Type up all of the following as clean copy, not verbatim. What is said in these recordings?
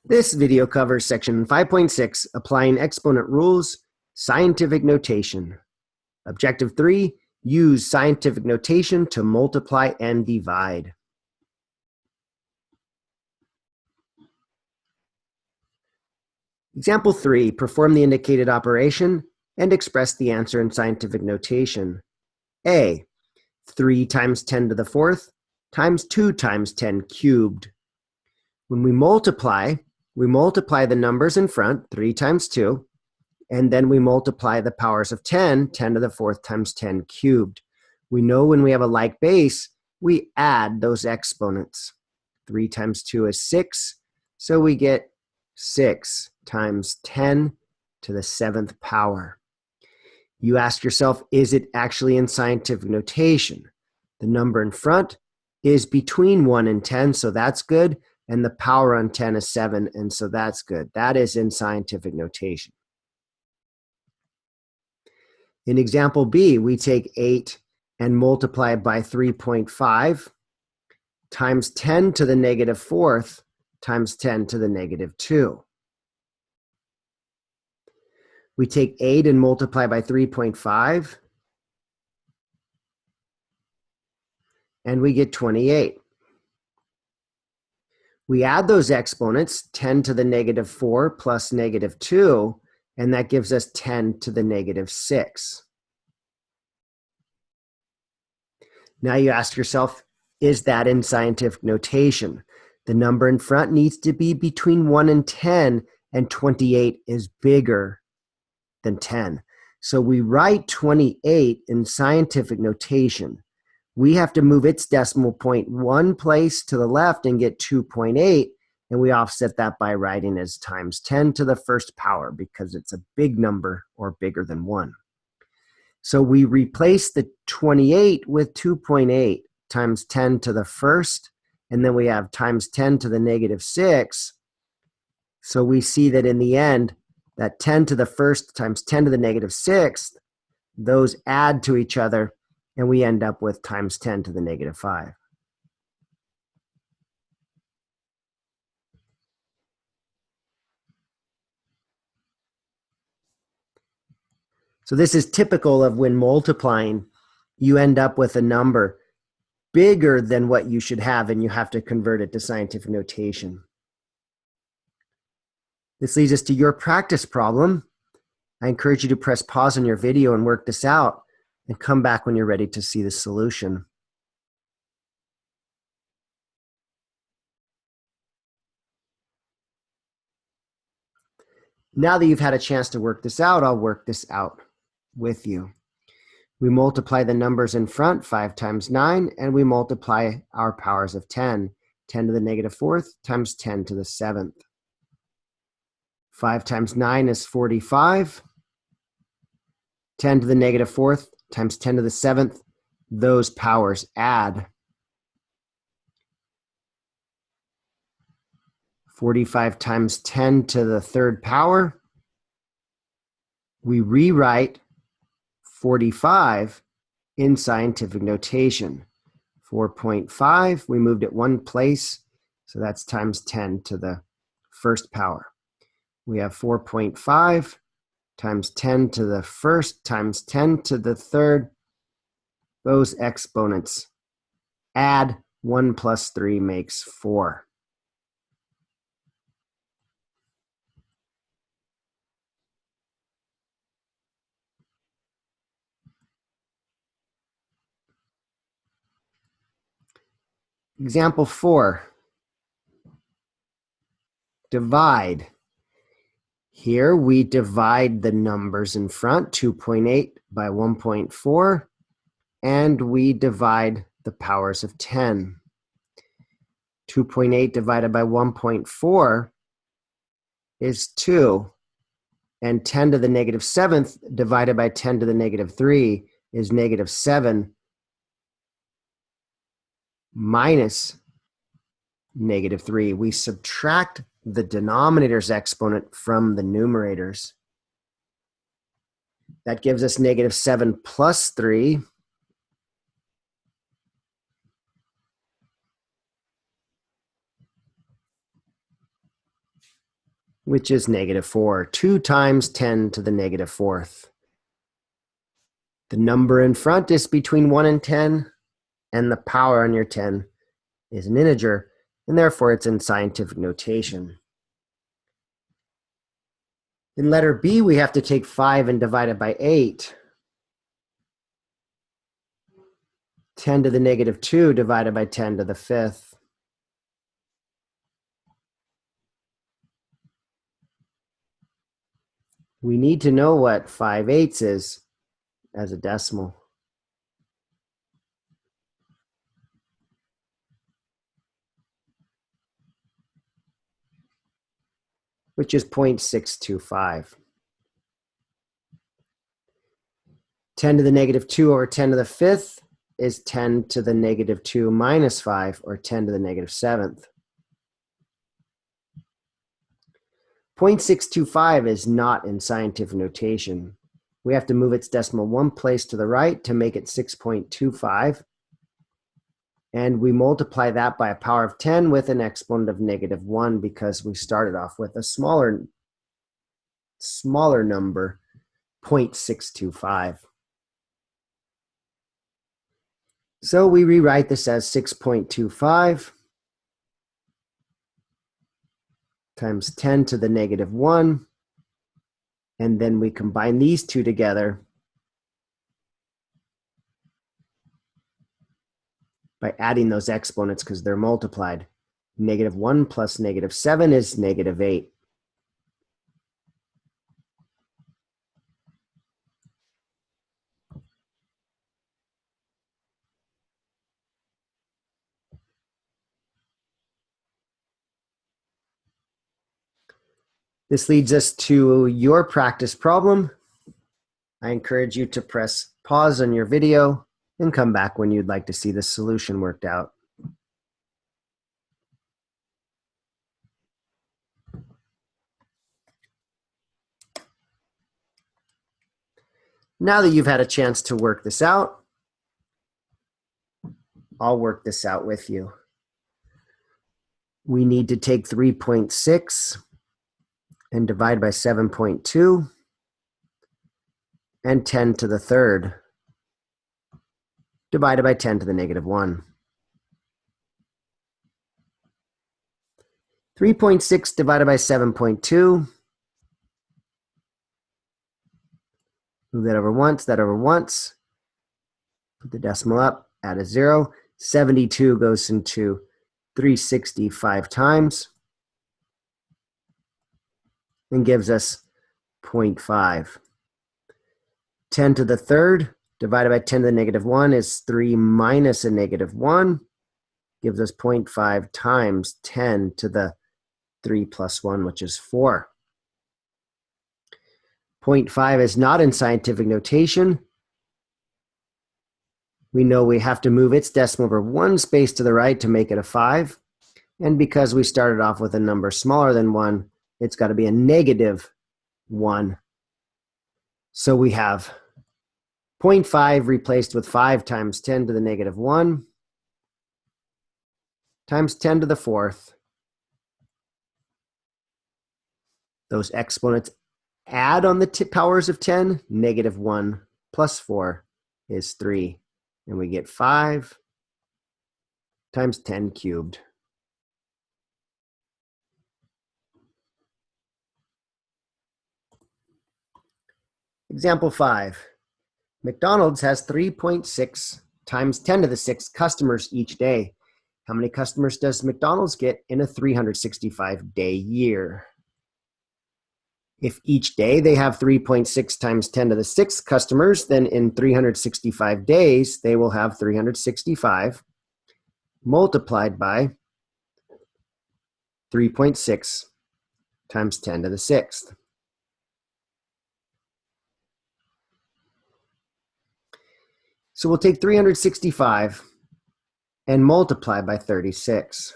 This video covers section 5.6, Applying Exponent Rules, Scientific Notation. Objective 3, use scientific notation to multiply and divide. Example 3, perform the indicated operation and express the answer in scientific notation. A, 3 times 10 to the fourth times 2 times 10 cubed. When we multiply the numbers in front, 3 times 2, and then we multiply the powers of 10, 10 to the fourth times 10 cubed. We know when we have a like base, we add those exponents. 3 times 2 is 6, so we get 6 times 10 to the 7th power. You ask yourself, is it actually in scientific notation? The number in front is between 1 and 10, so that's good, and the power on 10 is 7, and so that's good. That is in scientific notation. In example B, we take 8 and multiply it by 3.5 times 10 to the negative fourth times 10 to the negative 2. We take 8 and multiply by 3.5, and we get 28. We add those exponents, 10 to the negative 4 plus negative 2, and that gives us 10 to the negative 6. Now you ask yourself, is that in scientific notation? The number in front needs to be between 1 and 10, and 28 is bigger than 10. So we write 28 in scientific notation. We have to move its decimal point one place to the left and get 2.8, and we offset that by writing as times 10 to the first power because it's a big number or bigger than 1. So we replace the 28 with 2.8 times 10 to the first, and then we have times 10 to the negative 6. So we see that in the end, that 10 to the first times 10 to the negative 6th, those add to each other, and we end up with times 10 to the negative 5. So this is typical of when multiplying, you end up with a number bigger than what you should have, and you have to convert it to scientific notation. This leads us to your practice problem. I encourage you to press pause on your video and work this out, and come back when you're ready to see the solution. Now that you've had a chance to work this out, I'll work this out with you. We multiply the numbers in front, 5 times 9, and we multiply our powers of 10. 10 to the negative fourth times 10 to the 7th. 5 times 9 is 45. 10 to the negative fourth times 10 to the 7th. Those powers add. 45 times 10 to the third power. We rewrite 45 in scientific notation. 4.5, we moved it one place, so that's times 10 to the first power. We have 4.5 times 10 to the first times 10 to the third. Those exponents add. 1 plus 3 makes 4. Example 4, divide. Here we divide the numbers in front, 2.8 by 1.4, and we divide the powers of 10. 2.8 divided by 1.4 is 2, and 10 to the negative 7th divided by 10 to the negative 3 is negative 7 minus negative 3. We subtract the denominator's exponent from the numerators. That gives us negative 7 plus 3. which is -4. 2 times 10 to the -4th. The number in front is between 1 and 10, and the power on your 10 is an integer, and therefore it's in scientific notation. In letter B, we have to take 5 and divide it by 8. 10 to the -2 divided by 10 to the 5th. We need to know what 5/8 is as a decimal. Which is 0.625. 10 to the -2 over 10 to the 5th is 10 to the -2 minus 5, or 10 to the -7th. 0.625 is not in scientific notation. We have to move its decimal one place to the right to make it 6.25. And we multiply that by a power of 10 with an exponent of -1 because we started off with a smaller number, 0.625. So we rewrite this as 6.25 times 10 to the -1, and then we combine these two together by adding those exponents because they're multiplied. -1 plus -7 is -8. This leads us to your practice problem. I encourage you to press pause on your video and come back when you'd like to see the solution worked out. Now that you've had a chance to work this out, I'll work this out with you. We need to take 3.6 and divide by 7.2 and 10 to the 3rd divided by 10 to the -1. 3.6 divided by 7.2. Move that over once, that over once. Put the decimal up, add a 0. 72 goes into 365 times and gives us 0.5. 10 to the 3rd divided by 10 to the -1 is 3 minus a -1. Gives us 0.5 times 10 to the 3 plus 1, which is 4. 0.5 is not in scientific notation. We know we have to move its decimal over one space to the right to make it a 5. And because we started off with a number smaller than 1, it's got to be a -1. So we have 0.5 replaced with 5 times 10 to the -1 times 10 to the 4th. Those exponents add on the powers of 10. -1 plus 4 is 3. And we get 5 times 10 cubed. Example 5. McDonald's has 3.6 times 10 to the 6 customers each day. How many customers does McDonald's get in a 365-day year? If each day they have 3.6 times 10 to the 6 customers, then in 365 days, they will have 365 multiplied by 3.6 times 10 to the 6th. So we'll take 365 and multiply by 36.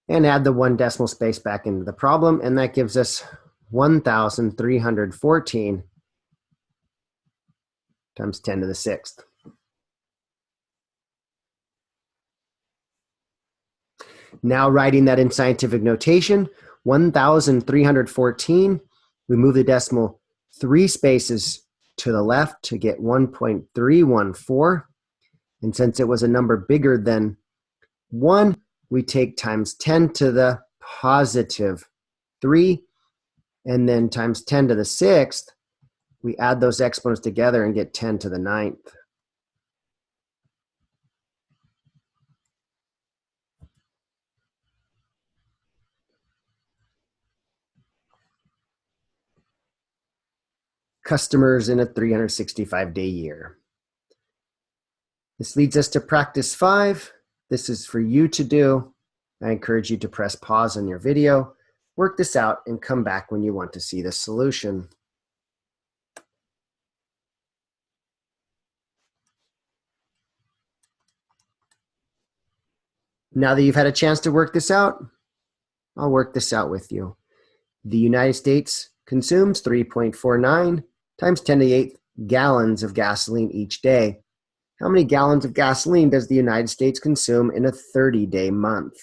and add the 1 decimal space back into the problem, and that gives us 1,314 times 10 to the 6th. Now writing that in scientific notation, 1,314, we move the decimal 3 spaces to the left to get 1.314. And since it was a number bigger than 1, we take times 10 to the positive 3, and then times 10 to the 6th, we add those exponents together and get 10 to the 9th. Customers in a 365-day year. This leads us to practice 5. This is for you to do. I encourage you to press pause on your video, work this out, and come back when you want to see the solution. Now that you've had a chance to work this out, I'll work this out with you. The United States consumes 3.49 times 10 to the 8th gallons of gasoline each day. How many gallons of gasoline does the United States consume in a 30-day month?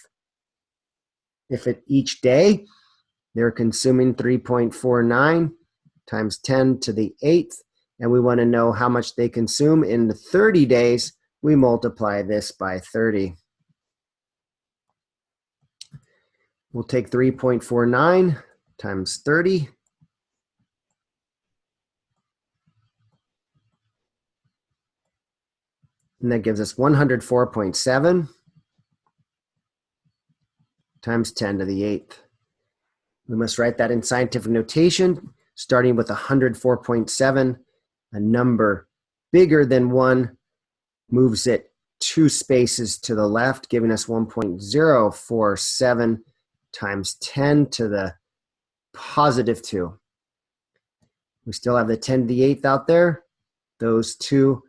If each day they're consuming 3.49 times 10 to the 8th, and we want to know how much they consume in 30 days, we multiply this by 30. We'll take 3.49 times 30. And that gives us 104.7 times 10 to the 8th. We must write that in scientific notation, starting with 104.7. A number bigger than 1 moves it 2 spaces to the left, giving us 1.047 times 10 to the positive 2. We still have the 10 to the 8th out there. Those two,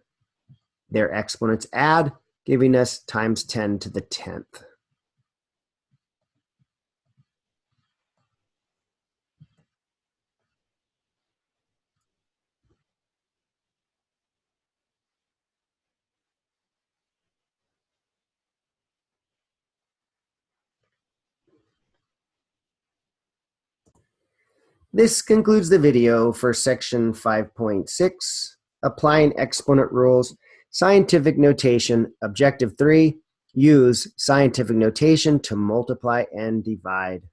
their exponents add, giving us times 10 to the 10th. This concludes the video for section 5.6, Applying Exponent Rules, Scientific Notation, Objective 3, Use scientific notation to multiply and divide.